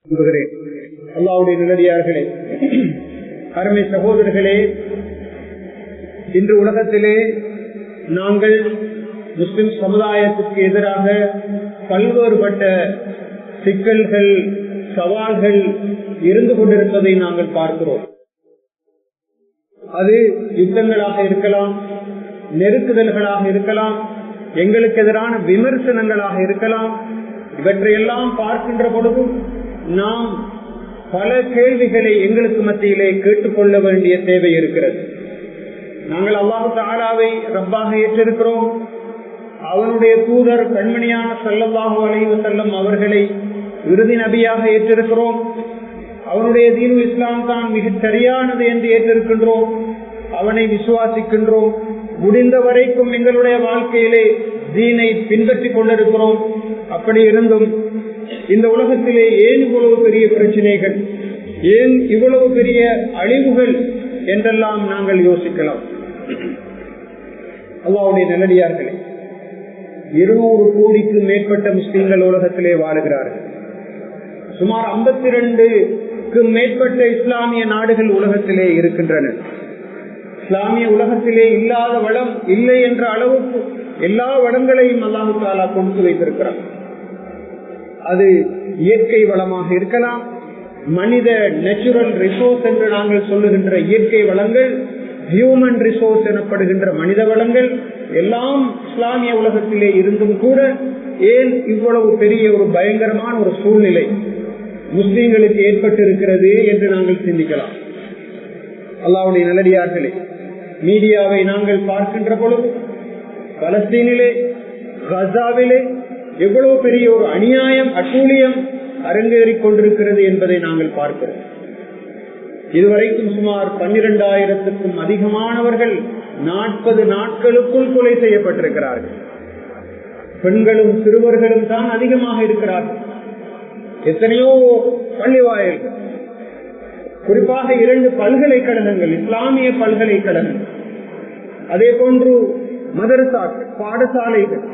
அல்லாஹ்வுடைய நல்லடியார்களே, அருமை சகோதரர்களே, இன்று உலகத்திலே நாங்கள் முஸ்லிம் சமுதாயத்திற்கு எதிராக பல்வேறுபட்ட சிக்கல்கள், சவால்கள் இருந்து கொண்டிருப்பதை நாங்கள் பார்க்கிறோம். அது யுத்தங்களாக இருக்கலாம், நெருக்குதல்களாக இருக்கலாம், எங்களுக்கு எதிரான விமர்சனங்களாக இருக்கலாம். இவற்றையெல்லாம் பார்க்கின்ற பொழுது நாம் பல கேள்விகளை எங்களுக்கு மத்தியிலே கேட்டுக்கொள்ள வேண்டிய தேவை இருக்கிறது. நாங்கள் அல்லாஹ் தஆலாவை ரப்பாக ஏற்றிருக்கிறோம். அவனுடைய தூதர் கண்மணியான ஸல்லல்லாஹு அலைஹி வஸல்லம் அவர்களை இறுதி நபியாக ஏற்றிருக்கிறோம். அவனுடைய தீனு இஸ்லாம் தான் மிக சரியானது என்று ஏற்றிருக்கின்றோம். அவனை விசுவாசிக்கின்றோம். முடிந்த வரைக்கும் எங்களுடைய வாழ்க்கையிலே தீனை பின்பற்றிக் கொண்டிருக்கிறோம். அப்படி இருந்தும் இந்த உலகத்திலே ஏன் இவ்வளவு பெரிய பிரச்சனைகள், ஏன் இவ்வளவு பெரிய அழிவுகள் என்றெல்லாம் நாங்கள் யோசிக்கலாம். அல்லாஹ்வுடைய நல்லடியார்களே, 200 கோடிக்கு மேற்பட்ட முஸ்லிம்கள் உலகத்திலே வாழுகிறார்கள். சுமார் 52க்கு மேற்பட்ட இஸ்லாமிய நாடுகள் உலகத்திலே இருக்கின்றன. இஸ்லாமிய உலகத்திலே இல்லாத வளம் இல்லை என்ற அளவுக்கு எல்லா வளங்களையும் அல்லாஹ் தஆலா கொடுத்து வைத்திருக்கிறார். அது இயற்கை வளமாக இருக்கலாம், மனித நேச்சுரல் ரிசோர்ஸ் என்று நாங்கள் சொல்லுகின்ற இயற்கை வளங்கள், ஹியூமன் ரிசோர்ஸ் எனப்படுகின்ற மனித வளங்கள் எல்லாம் இஸ்லாமிய உலகத்திலே இருந்தும் கூட ஏன் இவ்வளவு பெரிய ஒரு பயங்கரமான ஒரு சூழ்நிலை முஸ்லிம்களுக்கு ஏற்பட்டிருக்கிறது என்று நாங்கள் சிந்திக்கலாம். அல்லாஹ்வுடைய நல்லடியார்களே, மீடியாவை நாங்கள் பார்க்கின்ற பொழுது பலஸ்தீனிலே, காசாவிலே எவ்வளவு பெரிய ஒரு அநியாயம், அட்டூழியம் அரங்கேறிக் கொண்டிருக்கிறது என்பதை நாங்கள் பார்க்கிறோம். இதுவரைக்கும் சுமார் 12,000க்கும் அதிகமானவர்கள் 40 நாட்களுக்குள் கொலை செய்யப்பட்டிருக்கிறார்கள். பெண்களும் சிறுவர்களும் தான் அதிகமாக இருக்கிறார்கள். எத்தனையோ பள்ளி வாயில்கள், குறிப்பாக 2 பல்கலைக்கழகங்கள், இஸ்லாமிய பல்கலைக்கழகங்கள், அதே போன்று மதரசாக்கள், பாடசாலைகள்,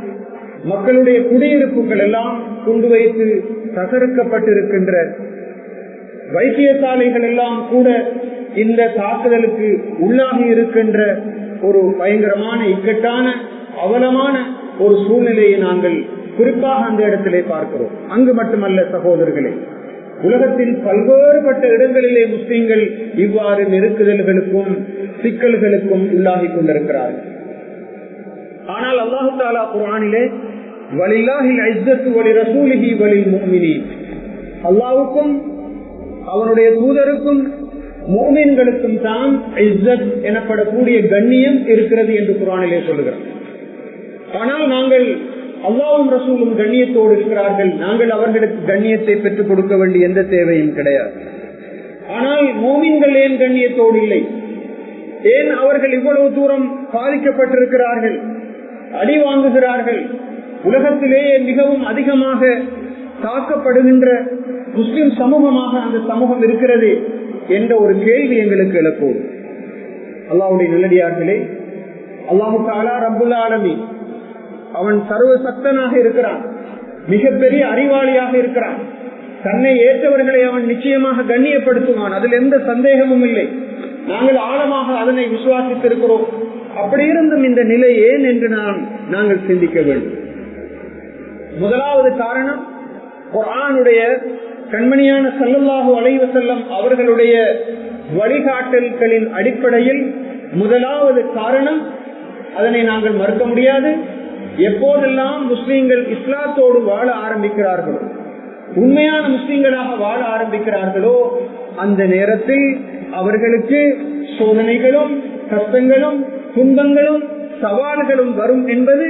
மக்களுடைய குடியிருப்புகள் எல்லாம் கொண்டு வைத்து தகர்க்கப்பட்டிருக்கின்ற வைத்தியசாலைகள் எல்லாம் கூட இந்த தாக்குதலுக்கு உள்ளாகி இருக்கின்ற ஒரு பயங்கரமான, இக்கட்டான, அவலமான ஒரு சூழ்நிலையை நாங்கள் குறிப்பாக அந்த இடத்திலே பார்க்கிறோம். அங்கு மட்டுமல்ல சகோதரர்களே, உலகத்தின் பல்வேறுபட்ட இடங்களிலே முஸ்லிம்கள் இவ்வாறு நெருக்குதல்களுக்கும் சிக்கல்களுக்கும் உள்ளாகி கொண்டிருக்கிறார்கள். ஆனால் அல்லாஹ் தஆலா குர்ஆனிலே வலில்லாஹில் இஸ்ஸத்து வலிரசூலிஹி வலில் முஃமினீன், அல்லாஹ்வுக்கும் அவனுடைய தூதருக்கும் முஃமின்களுக்கும் தான் இஸ்ஸத் எனப்படக்கூடிய கண்ணியம் இருக்கிறது என்று குர்ஆனிலே சொல்லுகிறார். ஆனால் நாங்கள் அல்லாஹ்வும் ரசூலும் கண்ணியத்தோடு இருக்கிறார்கள், நாங்கள் அவர்களுக்கு கண்ணியத்தை பெற்றுக் கொடுக்க வேண்டிய எந்த தேவையும் கிடையாது. ஆனால் முஃமின்கள் ஏன் கண்ணியத்தோடு இல்லை? ஏன் அவர்கள் இவ்வளவு தூரம் பாதிக்கப்பட்டிருக்கிறார்கள், அடி வாங்குகிறார்கள்? உலகத்திலேயே மிகவும் அதிகமாக தாக்கப்படுகின்ற முஸ்லிம் சமூகமாக அந்த சமூகம் இருக்கிறது என்ற ஒரு கேள்வி எங்களுக்கு எழுப்போம். அல்லாஹ்வுடைய நல்லடியார்களே, அல்லாஹ் தஆலா ரப்புல் ஆலமீன் அவன் சர்வ சக்தனாக இருக்கிறான், மிகப்பெரிய அறிவாளியாக இருக்கிறான். தன்னை ஏற்றவர்களை அவன் நிச்சயமாக கண்ணியப்படுத்துவான், அதில் எந்த சந்தேகமும் இல்லை. நாங்கள் ஆழமாக அதனை விசுவாசித்திருக்கிறோம். அப்படி இருந்தும் இந்த நிலை ஏன் என்று நாங்கள் சிந்திக்க வேண்டும். முதலாவது காரணம், குர்ஆனுடைய கண்மணியான ஸல்லல்லாஹு அலைஹி வஸல்லம் அவர்களுடைய வழிகாட்டல்களின் அடிப்படையில் முதலாவது காரணம், அதனை நாங்கள் மறுக்க முடியாது. எப்போதெல்லாம் முஸ்லிம்கள் இஸ்லாத்தோடு வாழ ஆரம்பிக்கிறார்களோ, உண்மையான முஸ்லிம்களாக வாழ ஆரம்பிக்கிறார்களோ, அந்த நேரத்தில் அவர்களுக்கு சோதனைகளும் கஷ்டங்களும் துன்பங்களும் சவால்களும் வரும் என்பது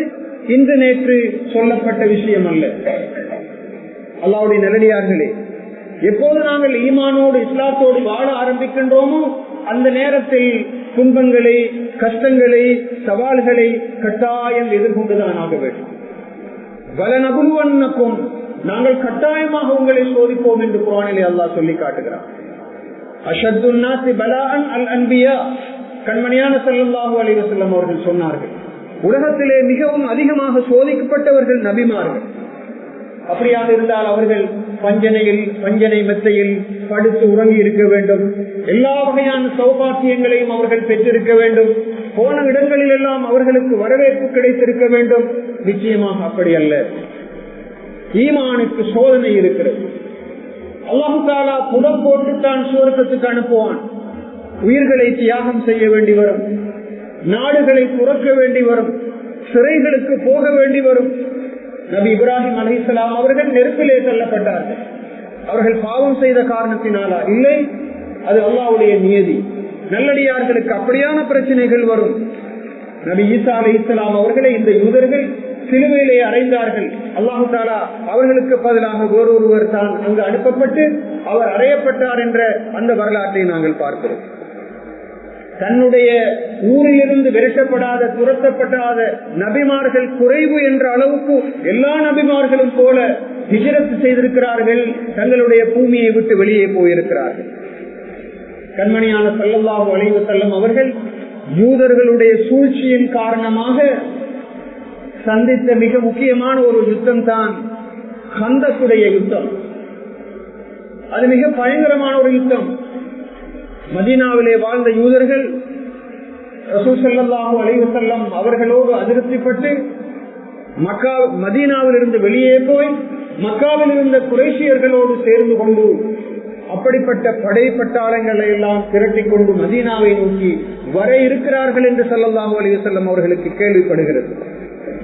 இன்று நேற்று சொல்லப்பட்ட விஷயம் அல்ல. அல்லாஹ்வுடைய நல்லடியார்களே, எப்போது நாங்கள் ஈமானோடு இஸ்லாத்தோடு வாழ ஆரம்பிக்கின்றோமோ அந்த நேரத்தில் துன்பங்களை, கஷ்டங்களை, சவால்களை கட்டாயம் எதிர்கொண்டுதான் ஆக வேண்டும். வலனபுலுவன்னக்கும், நாங்கள் கட்டாயமாக உங்களை சோதிப்போம் என்று குர்ஆனிலே அல்லாஹ் சொல்லி காட்டுகிறார். அஷத்துன் நாஸி பலாஅன் அல் அன்பியா, கண்மணியான ஸல்லல்லாஹு அலைஹி வஸல்லம் அவர்கள் சொன்னார்கள், உலகத்திலே மிகவும் அதிகமாக சோதிக்கப்பட்டவர்கள் நபிமார்கள். அப்படியாக இருந்தால் அவர்கள் பஞ்சனை மெத்தையில் படுத்து உறங்கி இருக்க வேண்டும். எல்லா வகையான சௌபாக்கியங்களையும் அவர்கள் பெற்றிருக்க வேண்டும். போன இடங்களில் எல்லாம் அவர்களுக்கு வரவேற்பு கிடைத்திருக்க வேண்டும். நிச்சயமாக அப்படி அல்ல. ஈமானுக்கு சோதனை இருக்கிறது. அல்லாஹு தஆலா புடம் போட்டுத்தான் சுவர்க்கத்துக்கு அனுப்புவான். உயிர்களை தியாகம் செய்ய வேண்டி வரும், நாடுகளை துறக்க வேண்டி வரும், சிறைகளுக்கு போக வேண்டி வரும். நபி இப்ராஹிம் அலைஹிஸ்ஸலாம் அவர்கள் நெருப்பிலே தள்ளப்பட்டார்கள். அவர்கள் பாவம் செய்த காரணத்தினாலா? இல்லை, அது அல்லாஹ்வுடைய நியதி. நல்லடியார்களுக்கு அப்படியான பிரச்சனைகள் வரும். நபி ஈசா அலைஹிஸ்ஸலாம் அவர்களை இந்த யூதர்கள் சிலுவையிலே அறைந்தார்கள். அல்லாஹு தஆலா அவர்களுக்கு பதிலாக வேறொருவர் தான் அங்கு அனுப்பப்பட்டு அவர் அறையப்பட்டார் என்ற அந்த வரலாற்றை நாங்கள் பார்க்கிறோம். தன்னுடைய ஊரிலிருந்து விரட்டப்படாத, துரத்தப்படாத நபிமார்கள் குறைவு என்ற அளவுக்கு எல்லா நபிமார்களும் போல ஹிஜ்ரத் செய்திருக்கிறார்கள். தங்களுடைய பூமியை விட்டு வெளியே போயிருக்கிறார்கள். கண்மணியான ஸல்லல்லாஹு அலைஹி வஸல்லம் அவர்கள் யூதர்களுடைய சூழ்ச்சியின் காரணமாக சந்தித்த மிக முக்கியமான ஒரு யுத்தம் தான் கந்தக்குடைய யுத்தம். அது மிக பயங்கரமான ஒரு யுத்தம். மதீனாவிலே வாழ்ந்த யூதர்கள் ரசூல் ஸல்லல்லாஹு அலைஹி வஸல்லம் அவர்களோடு அதிருப்திப்பட்டு மதீனாவில் இருந்து வெளியே போய் மக்காவில் இருந்த குறைஷியர்களோடு சேர்ந்து கொண்டு அப்படிப்பட்ட படை பட்டாளங்களை எல்லாம் திரட்டிக் கொண்டு மதீனாவை நோக்கி வர இருக்கிறார்கள் என்று ஸல்லல்லாஹு அலைஹி வஸல்லம் அவர்களுக்கு கேள்விப்படுகிறது.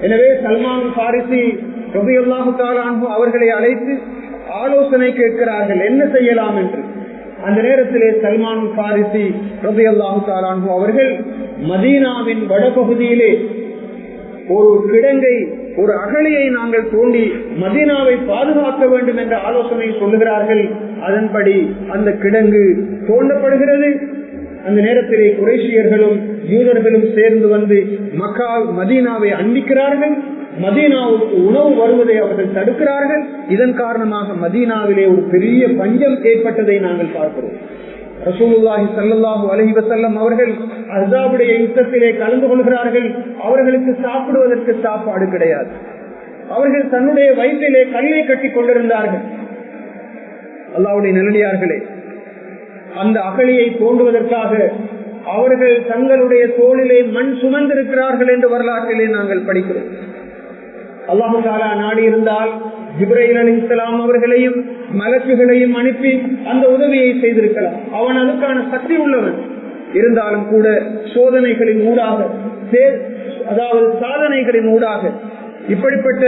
எனவே சல்மான் ஃபாரிசி ரலியல்லாஹு தஆலா அன்ஹு அவர்களை அழைத்து ஆலோசனை கேட்கிறார்கள், என்ன செய்யலாம் என்று. அந்த நேரத்திலே சல்மான் ஃபாரிசி ரலியல்லாஹு தஆலா அன்ஹு அவர்கள் மதீனாவின் வடபகுதியிலே ஒரு கிடங்கை, ஒரு அகழியை நாங்கள் தோண்டி மதீனாவை பாதுகாக்க வேண்டும் என்ற ஆலோசனை சொல்லுகிறார்கள். அதன்படி அந்த கிடங்கு தோண்டப்படுகிறது. அந்த நேரத்திலே குறைஷியர்களும் யூதர்களும் சேர்ந்து வந்து மதீனாவை அண்டிக்கிறார்கள். மதீனாவுக்கு உணவு வருவதை அவர்கள் தடுக்கிறார்கள். இதன் காரணமாக மதீனாவிலே ஒரு பெரிய பஞ்சம் ஏற்பட்டதை நாங்கள் பார்க்கிறோம். ரசூலுல்லாஹி ஸல்லல்லாஹு அலைஹி வஸல்லம் அவர்கள் அஹ்ஸாபுடைய யுத்தத்திலே கலந்து கொள்கிறார்கள். அவர்களுக்கு சாப்பிடுவதற்கு சாப்பாடு கிடையாது. அவர்கள் தன்னுடைய வயிற்றிலே கல்லை கட்டி கொண்டிருந்தார்கள். அல்லாஹ்வுடைய நல்லடியார்களே, அந்த அகழியை தோண்டுவதற்காக அவர்கள் தங்களுடைய தோளிலே மண் சுமந்திருக்கிறார்கள் என்று வரலாற்றிலே நாங்கள் படிக்கிறோம். அல்லாஹு தஆலா நாடி இருந்தால் ஜிப்ரீல் அலைஹிஸ்ஸலாம் அவர்களையும் மலக்குகளையும் அனுப்பி அந்த உதவியை செய்திருக்கலாம். அவன் அதுக்கான சக்தி உள்ளவன். இருந்தாலும் கூட சோதனைகளின் ஊடாக, அதாவது சாதனைகளின் ஊடாக, இப்படிப்பட்ட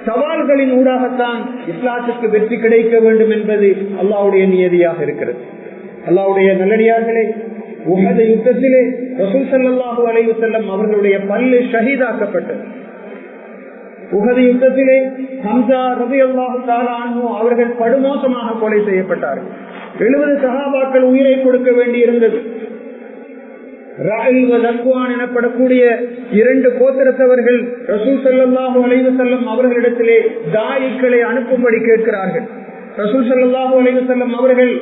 சவால்களின் ஊடாகத்தான் இஸ்லாத்துக்கு வெற்றி கிடைக்க வேண்டும் என்பது அல்லாஹ்வுடைய நியதியாக இருக்கிறது. அல்லாஹ்வுடைய நல்லடியார்களே, உஹது யுத்தத்திலே ரசூல் ஸல்லல்லாஹு அலைஹி வஸல்லம் அவர்களுடைய பல்லு ஷஹீதாக்கப்பட்டது. உஹது யுத்தத்திலே ஹம்ஸா ரலியல்லாஹு தஆலா அன்ஹு அவர்கள் படுமோசமாக கொலை செய்யப்பட்டார்கள். 70 சஹாபாக்கள் உயிரை கொடுக்க வேண்டி இருந்தது. ரஅல் வ தக்வான் எனப்படக்கூடிய 2 கோத்திரத்தவர்கள் ரசூல் ஸல்லல்லாஹு அலைஹி வஸல்லம் அவர்களிடத்திலே தாயிக்களை அனுப்பும்படி கேட்கிறார்கள். ரசூல் ஸல்லல்லாஹு அலைஹி வஸல்லம் அவர்கள்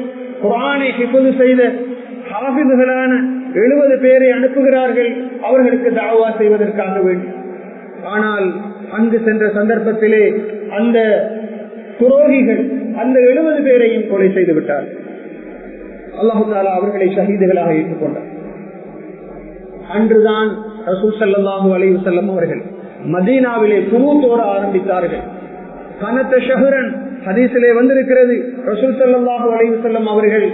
குர்ஆனை ஹிஃப்து செய்த ஹாஃபிதுகளான 70 பேரை அனுப்புகிறார்கள் அவர்களுக்கு தஅவா செய்வதற்காக வேண்டி. ஆனால் அங்கு சென்ற சந்தர்ப்பத்திலே அந்த துரோகிகள் அந்த 70 பேரையும் கொலை செய்து விட்டார். அல்லாஹு தஆலா அவர்களை ஷஹீதுகளாக ஏற்றுக்கொண்டார். அன்றுதான் ரசூல் ஸல்லல்லாஹு அலைஹி வஸல்லம் அவர்கள் மதீனாவிலே குனூத் ஓத ஆரம்பித்தார்கள். கனத்த ஷஹ்ரன் ஹதீஸிலே வந்திருக்கிறது. ரசூல் ஸல்லல்லாஹு அலைஹி வஸல்லம் அவர்கள்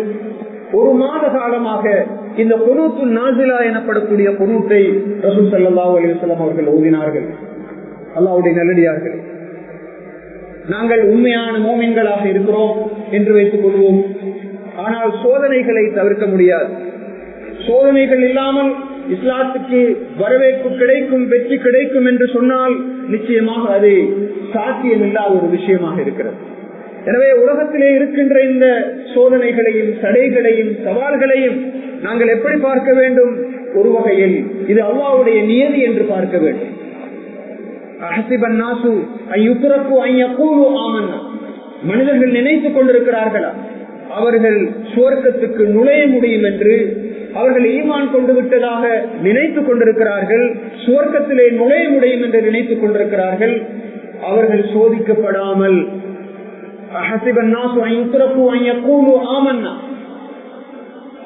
1 மாத காலமாக இந்த குனூத்து நாசிலா எனப்படக்கூடிய குனூத்தை ரசூல் ஸல்லல்லாஹு அலைஹி வஸல்லம் அவர்கள் ஓதினார்கள். அல்லாஹ்வுடைய நல்லடியார்கள், நாங்கள் உண்மையான மூமின்களாக இருக்கிறோம் என்று வைத்துக் கொள்வோம். ஆனால் சோதனைகளை தவிர்க்க முடியாது. சோதனைகள் இல்லாமல் இஸ்லாத்துக்கு வரவேற்பு கிடைக்கும், வெற்றி கிடைக்கும் என்று சொன்னால் நிச்சயமாக அது சாத்தியமில்லாத ஒரு விஷயமாக இருக்கிறது. எனவே உலகத்திலே இருக்கின்ற இந்த சோதனைகளையும் தடைகளையும் சவால்களையும் நாங்கள் எப்படி பார்க்க வேண்டும்? ஒரு வகையில் இது அல்லாஹ்வுடைய நியதி என்று பார்க்க வேண்டும். மனிதர்கள் நினைத்துக் கொண்டிருக்கிறார்களா அவர்கள் சுவர்க்கத்துக்கு நுழைய முடியும் என்று? அவர்கள் ஈமான் கொண்டு விட்டதாக நினைத்துக் கொண்டிருக்கிறார்கள். சுவர்க்கத்திலே நுழைய முடியும் என்று நினைத்துக் கொண்டிருக்கிறார்கள். அவர்கள் சோதிக்கப்படாமல்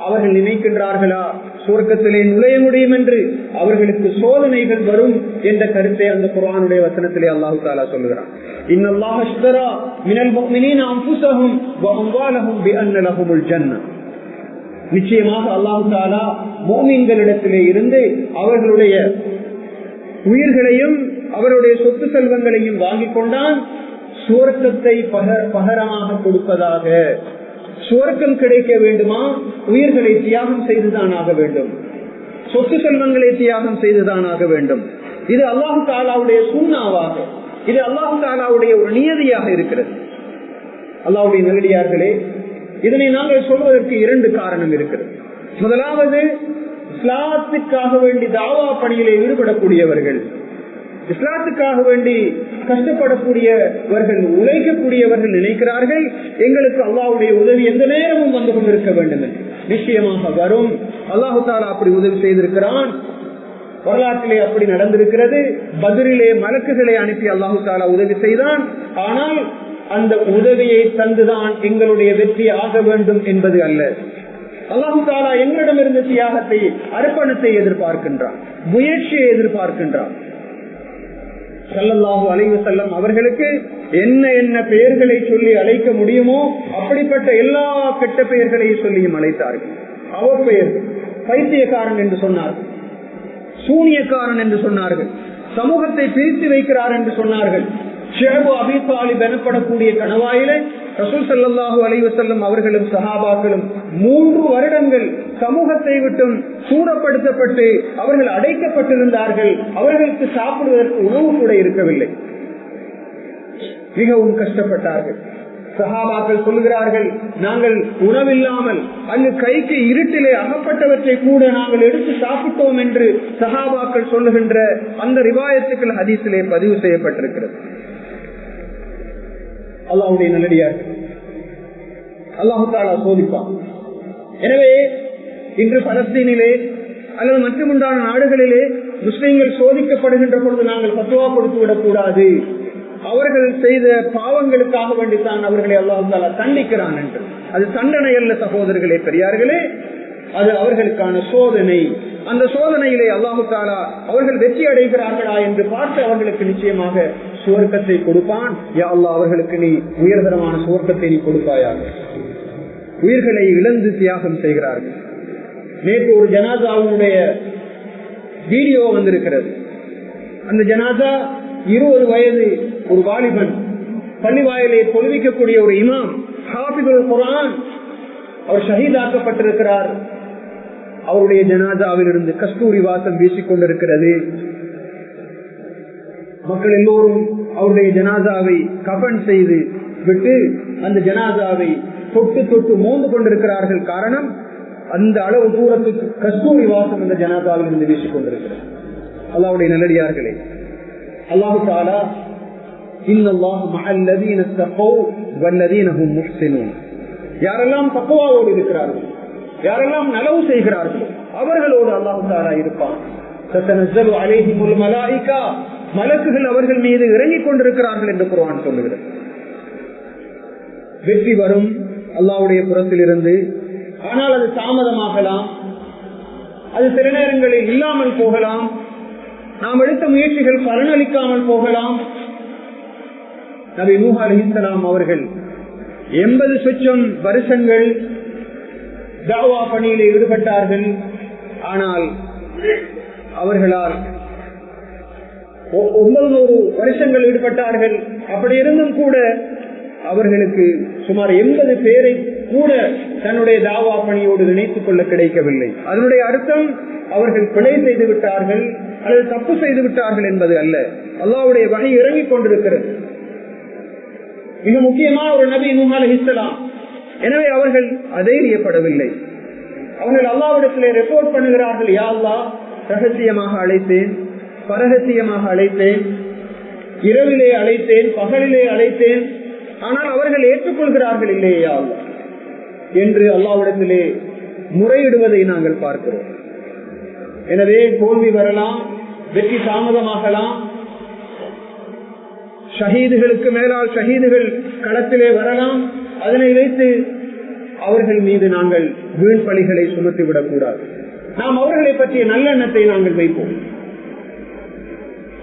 அவர்கள் நினைக்கின்றார்களா சுவர்க்கத்திலே நுழைய முடியும் என்று? அவர்களுக்கு சோதனைகள் வரும் என்ற கருத்தை அந்த குர்ஆனுடைய வசனத்திலே அல்லாஹ் தஆலா சொல்கிறார். இன்னல்லாஹ அஷ்தரா மினல் முஃமினீன அன்ஃபுஸஹும் வ அம்வாலஹும் பிஅன்ன லஹுமுல் ஜன்னah. நிச்சயமாக அல்லாஹ் தஆலா முஃமின்களிடத்திலே இருந்து அவர்களுடைய உயிர்களையும் அவருடைய சொத்து செல்வங்களையும் வாங்கிக் கொண்டான், சுவர்க்கத்தை பகரமாக கொடுப்பதாக. சுவர்க்கம் கிடைக்க வேண்டுமா? உயிர்களை தியாகம் செய்துதான் ஆக வேண்டும், சொத்து செல்வங்களை தியாகம் செய்துதான் ஆக வேண்டும். இது அல்லாஹ் தஆலாவுடைய சுன்னாவாக, இது அல்லாஹ் தஆலாவுடைய ஒரு நியதியாக இருக்கிறது. அல்லாஹ்வுடைய நல்லடியார்களே, இதனை நாங்கள் சொல்வதற்கு 2 காரணம் இருக்கிறது. முதலாவது, இஸ்லாத்துக்காக வேண்டி தாவா பணியிலே ஈடுபடக்கூடியவர்கள், இஸ்லாத்துக்காக வேண்டி கஷ்டப்படக்கூடியவர்கள், உழைக்கக்கூடியவர்கள் நினைக்கிறார்கள் எங்களுக்கு அல்லாஹ்வுடைய உதவி எந்த நேரமும் வந்து கொண்டிருக்க வேண்டும் என்று. நிச்சயமாக வரும். அல்லாஹ் தஆலா அப்படி உதவி செய்திருக்கிறான். வரலாற்றிலே அப்படி நடந்திருக்கிறது. பத்ரிலே மலக்குகளை அனுப்பி அல்லாஹ் தஆலா உதவி செய்தான். ஆனால் அந்த உதவியை தந்துதான் எங்களுடைய வெற்றி ஆக வேண்டும் என்பது அல்ல. அல்லாஹ் தஆலா எங்களிடமிருந்து தியாகத்தை, அர்ப்பணத்தை எதிர்பார்க்கின்றான், முயற்சியை எதிர்பார்க்கின்றான். ஸல்லல்லாஹு அலைஹி வஸல்லம் அவர்களுக்கு என்ன என்ன பெயர்களை சொல்லி அழைக்க முடியுமோ அப்படிப்பட்ட எல்லா கெட்ட பெயர்களையும் சொல்லியும் அழைத்தார்கள். அவர் பெயர் பைத்தியக்காரன் என்று சொன்னார்கள், சூனியக்காரன் என்று சொன்னார்கள், சமூகத்தை பிரித்து வைக்கிறார் என்று சொன்னார்கள். ஷேபு அபீ தாலிப் எனப்படக்கூடிய கணவாயிலே ரசூல் ஸல்லல்லாஹு அலைஹி வஸல்லம் அவர்களும் சஹாபாக்களும் 3 வருடங்கள் சமூகத்தை விட்டும் தூரப்படுத்தப்பட்டு அவர்கள் அடைக்கப்பட்டிருந்தார்கள். அவர்களுக்கு சாப்பிடுவதற்கு உணவு கூட இருக்கவில்லை. மிகவும் கஷ்டப்பட்டார்கள். சஹாபாக்கள் சொல்கிறார்கள், நாங்கள் உணவில்லாமல் அங்கு கைக்கு இருட்டிலே அகப்பட்டவற்றை கூட நாங்கள் எடுத்து சாப்பிட்டோம் என்று சஹாபாக்கள் சொல்லுகின்ற அந்த ரிவாயத்துக்கள் ஹதீஸிலே பதிவு செய்யப்பட்டிருக்கிறது. அல்லாஹ்வுடைய நல்லடியார்கள், அல்லாஹ் தஆலா சோதிப்பான். எனவே இன்று பலஸ்தீனிலே அல்லது மற்றுமுண்டான நாடுகளிலே முஸ்லிம்கள் சோதிக்கப்படுகின்ற பொழுது நாங்கள் ஃபத்வா கொடுத்து விடக்கூடாது. அவர்கள் செய்த பாவங்களுக்காக வேண்டித்தான் அவர்களை அல்லாஹ் தஆலா தண்டிக்கிறான் என்று. அது தண்டனை அல்ல சகோதரர்களே, பெரியார்களே, அது அவர்களுக்கான சோதனை. அந்த சோதனையிலே அல்லாஹ் தஆலா அவர்கள் வெற்றி அடைகிறார்களா என்று பார்த்து அவர்களுக்கு நிச்சயமாக சுவர்க்கத்தை கொடுப்பான். யா அல்லாஹ், அவர்களுக்கு நீ உயர்தரமான சுவர்க்கத்தை நீ கொடுப்பாயாக. உயிர்களை இழந்து தியாகம் செய்கிறார்கள். நேற்று ஒரு ஜனாசாவுடைய வீடியோ வந்திருக்கிறது. அந்த ஜனாசா 20 வயது ஒரு வாலிபன், பள்ளி வாயிலே தொழுவிக்கக்கூடிய ஒரு இமாம், ஹாஃபிதுல் குர்ஆன், அவர் ஷஹீதாக்கப்பட்டிருக்கிறார். அவருடைய ஜனாசாவில் இருந்து கஸ்தூரி வாசம் வீசிக் கொண்டிருக்கிறது. மக்கள் எல்லோரும் அவருடைய ஜனாசாவை கஃன் செய்து விட்டு அந்த ஜனாசாவை தொட்டு தொட்டு மோந்து கொண்டிருக்கிறார்கள். காரணம், அந்த அளவு தூரத்துக்கு கஸ்தூரி வாசம் அந்த ஜனாசாவில் இருந்து வீசிக் கொண்டிருக்கிறது. அல்லாஹ்வுடைய நல்லடியார்களே, அல்லாஹ் தஆலா இன்னல்லாஹு மஅல்லதீன தகவ் வல்லதீன ஹும் முஹ்ஸினூன், யாரெல்லாம் தக்வாவோடு இருக்கிறார்கள், யாரெல்லாம் நலவு செய்கிறார்கள், அவர்களோடு அல்லாஹ் தஆலா இருப்பான். தத்தனஸ்ஸலு அலைஹிமுல் மலாயிகா, மலக்குகள் அவர்கள் மீது இறங்கிக் கொண்டிருக்கிறார்கள் என்று குர்ஆன் சொல்லுகிறது. வெற்றி வரும் அல்லாஹ்வுடைய புறத்தில் இருந்து. ஆனால் அது தாமதமாகலாம், அது சில நேரங்களில் இல்லாமல் போகலாம், நாம் எடுத்த முயற்சிகள் பலனளிக்காமல் போகலாம். நபி நூஹ் அலைஹிஸ்ஸலாம் அவர்கள் 80 வருஷங்கள் தாவா பணியிலே ஈடுபட்டார்கள். ஆனால் அவர்களால் 900 வருஷங்கள் ஈடுபட்டார்கள். அப்படி இருந்தும் கூட அவர்களுக்கு சுமார் 80 பேரை கூட தன்னுடைய தாவா பணியோடு இணைத்துக் கொள்ள கிடைக்கவில்லை. அதனுடைய அர்த்தம் அவர்கள் பிழை செய்து விட்டார்கள் அல்லது தப்பு செய்து விட்டார்கள் என்பது அல்ல. அல்லாஹ்வுடைய வஹி இறங்கிக் கொண்டிருக்கிறது. மிக முக்கியமான ஒரு நபி நூஹ் அலைஹிஸ்ஸலாம். எனவே அவர்கள் அதைரியப்படவில்லை. அவர்கள் அல்லாஹ்விடத்திலே ரிப்போர்ட் பண்ணுகிறார்கள், யா அல்லாஹ், ரகசியமாக அழைத்தேன், பரகசியமாக அழைத்தேன், இரவிலே அழைத்தேன், பகலிலே அழைத்தேன், ஆனால் அவர்கள் ஏற்றுக்கொள்கிறார்கள் இல்லையே யா அல்லாஹ் என்று அல்லாஹ்விடத்திலே முறையிடுவதை நாங்கள் பார்க்கிறோம். எனவே தோல்வி வரலாம், வெற்றி தாமதமாகலாம். ஷஹீதுகளுக்கு மேலால் ஷஹீதுகள் களத்திலே வரலாம். அதனை வைத்து அவர்கள் மீது நாங்கள் வீண் பழிகளை சுமத்திவிடக் கூடாது. நாம் அவர்களை பற்றிய நல்லெண்ணத்தை நாங்கள் வைப்போம்,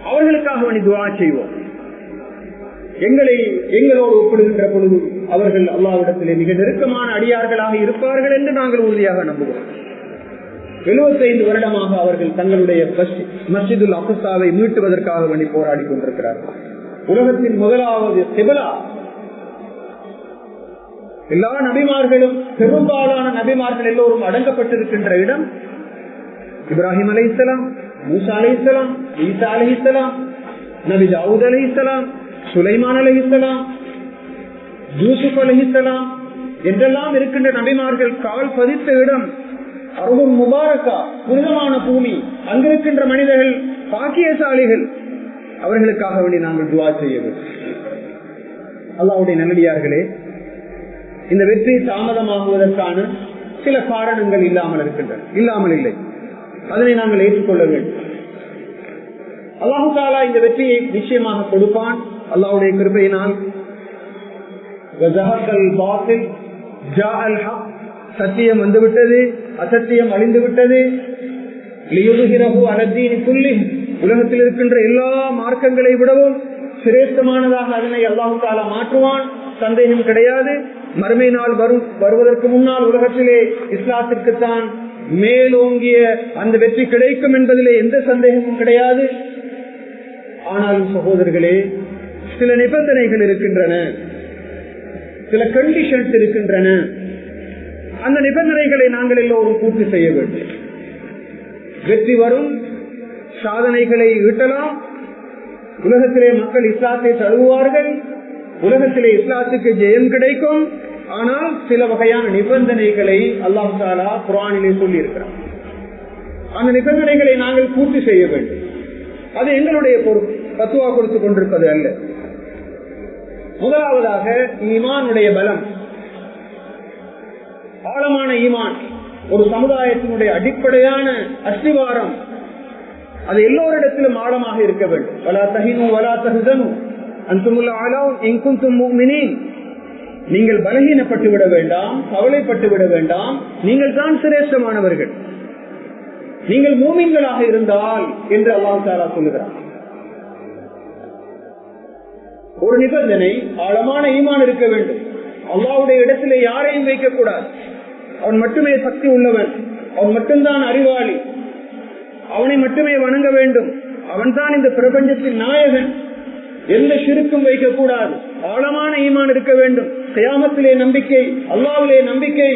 அவர்களுக்காக வேண்டி துஆ செய்வோம். எங்களோடு ஒப்பிடுகின்ற பொழுது அவர்கள் அல்லாஹ்விடத்திலே மிக நெருக்கமான அடியார்களாக இருப்பார்கள் என்று நாங்கள் உறுதியாக நம்புகிறோம். 75 வருடமாக அவர்கள் தங்களுடைய மஸ்ஜிதுல் அக்ஸாவை மீட்டுவதற்காக வேண்டி போராடி கொண்டிருக்கிறார்கள். உலகத்தின் முதலாவது கிப்லா. எல்லா நபிமார்களும், பெரும்பாலான நபிமார்கள் எல்லோரும் அடங்கப்பட்டிருக்கின்ற இடம் இப்ராஹிம் அலைஹிஸ்ஸலாம், மூசா அலைஹிஸ்ஸலாம், ஈசா அலைஹிஸ்ஸலாம், நபி தாவூத் அலைஹிஸ்ஸலாம், சுலைமான் அலைஹிஸ்ஸலாம், யூசுப் அலைஹிஸ்ஸலாம் என்றெல்லாம் இருக்கின்ற நபிமார்கள் கால் பதித்த இடம் அருகும் முபாரக்கா, புனிதமான பூமி. அங்கிருக்கின்ற மனிதர்கள் பாக்கியசாலிகள். அவர்களுக்காக வேண்டி நாங்கள் துஆ செய்ய வேண்டும். அல்லாஹ்வுடைய நல்லடியார்களே, இந்த வெற்றி தாமதமாகுவதற்கான சில காரணங்கள் இல்லாமல் இல்லை. அதனை நாங்கள் ஏற்றுக்கொள்ள வேண்டும். அல்லாஹு தஆலா இந்த வெற்றியை நிச்சயமாக கொடுப்பான். அல்லாஹ்வுடைய கிருபையினால் சத்தியம் வந்துவிட்டது, அசத்தியம் அழிந்துவிட்டது. உலகத்தில் இருக்கின்ற எல்லா மார்க்கங்களை விடவும் சிரேஷ்டமானதாக அதனை அல்லாஹு தஆலா மாற்றுவான், சந்தேகம் கிடையாது. மறுமை நாள் வருவதற்கு முன்னால் உலகத்திலே இஸ்லாத்திற்குத்தான் மேலோங்கிய அந்த வெற்றி கிடைக்கும் என்பதிலே எந்த சந்தேகமும் கிடையாது. ஆனாலும் சகோதரர்களே, சில நிபந்தனைகள் இருக்கின்றன, சில கண்டிஷன்ஸ் இருக்கின்றன. அந்த நிபந்தனைகளை நாங்கள் எல்லோரும் பூர்த்தி செய்ய வேண்டும். வெற்றி வரும், சாதனைகளை ஈட்டலாம், உலகத்திலே மக்கள் இஸ்லாத்தை தழுவுவார்கள், உலகத்திலே இஸ்லாத்துக்கு ஜெயம் கிடைக்கும். ஆனால் சில வகையான நிபந்தனைகளை அல்லாஹ் தஆலா குர்ஆனிலே சொல்லி இருக்கிறார். அந்த நிபந்தனைகளை நாங்கள் பூர்த்தி செய்ய வேண்டும். அது எங்களுடைய பொறுப்பு, பத்துவா கொடுத்துக் கொண்டிருப்பது அல்ல. முதலாவதாக ஈமானுடைய பலம். ஆழமான ஈமான் ஒரு சமுதாயத்தினுடைய அடிப்படையான அஸ்திவாரம். அது எல்லோரிடத்திலும் ஆழமாக இருக்க வேண்டும். வலா தஹினு வலா தஹ்சனு அன்துமுல் அலௌன் இன் குன்தும் முஃமினீன். நீங்கள் பலகீனப்பட்டு விட வேண்டாம், கவலைப்பட்டு விட வேண்டாம், நீங்கள் தான் சிரேஷ்டமானவர்கள், நீங்கள் மூமின்களாக இருந்தால் என்று அல்லாஹ் தஆலா சொல்லுகிறார். ஒரு நிபந்தனை, ஆழமான ஈமான் இருக்க வேண்டும். அல்லாஹ்வுடைய இடத்திலே யாரையும் வைக்கக்கூடாது. அவன் மட்டுமே சக்தி உள்ளவன், அவன் மட்டும்தான் அறிவாளி, அவனை மட்டுமே வணங்க வேண்டும், அவன் தான் இந்த பிரபஞ்சத்தின் நாயகன். எந்த ஷிருக்கும் வைக்கக்கூடாது. ஆழமான ஈமான் இருக்க வேண்டும். கியாமத்திலே நம்பிக்கை, அல்லாஹ்விலே நம்பிக்கை,